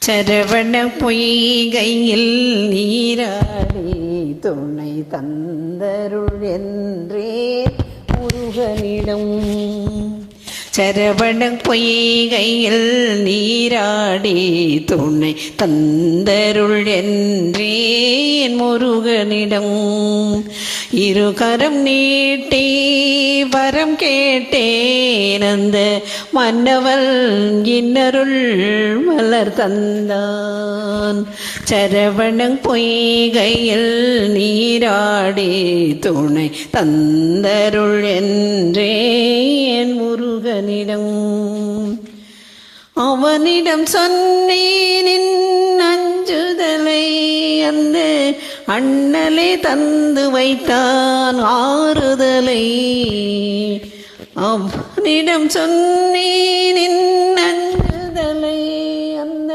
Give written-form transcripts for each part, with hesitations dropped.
சரவண பொய்கையில் நீராடி துணை தந்தருள் என்றே முருகனிடம். சரவண பொய்கையில் நீராடி துணை தந்தருள் என்றேன் முருகனிடம். இருகரம் நீட்டி வரம் கேட்டேன் அந்த மன்னவன் இன்னருள் மலர் தந்தான். சரவண பொய்கையில் நீராடி துணை தந்தருள் என்றேன் முருகனிடம். அவனிடம் சொன்னேன் அஞ்சுதலை அந்த அண்ணலே தந்து வைத்தான் ஆறுதலை. அவனிடம் சொன்னேன் அஞ்சுதலை அந்த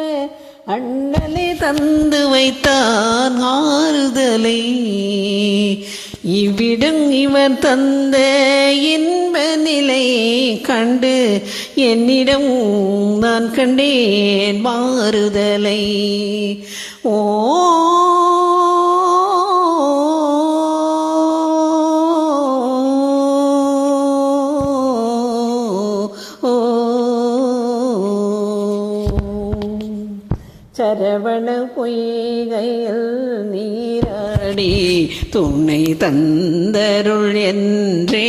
அண்ணலே தந்து வைத்தான் ஆறுதலை. இவ்விடம் இவர் தந்த இன்ப நிலை கண்டு என்னிடம் நான் கண்டேன் மாறுதலை. ஓ சரவண பொய்கையில் நீராடி துணை தந்தருள் என்றே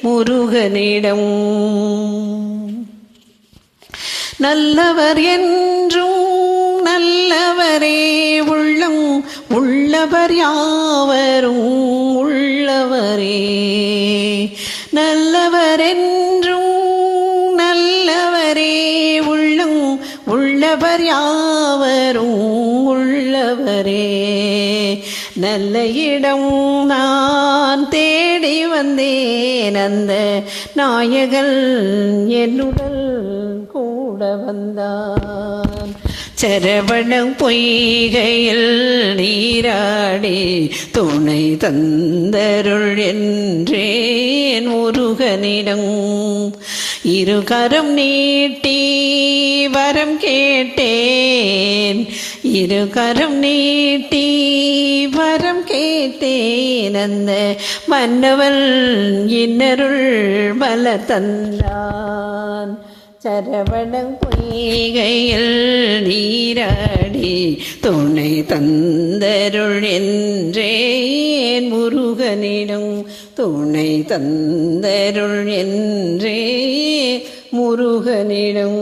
முருகனிடம். நல்லவர் என்றும் நல்லவரே உள்ளம் உள்ளவர் யாவரும் உள்ளவரே. நல்லவர் என்றும் நல்லவரே உள்ளம் உள்ளவர் யாவரும் உள்ளவரே. நல்ல இடம் நான் தேடி வந்தேன் அந்த நாயகன் என்னுடன் கூட வந்தான். சரவண பொய்கையில் நீராடி துணை தந்தருள் என்றேன் முருகனிடம். இருகரம் நீட்டி வரம் கேட்டேன் இருகரம் நீட்டி வரம் கேட்டேன் அந்த மன்னவன் இன்னருள் மலர் தந்தான். சரவண பொய்கையில் நீராடி துணை தந்தருள் என்றேன் முருகனிடம். துணை தந்தருள் என்றே முருகனிடம்.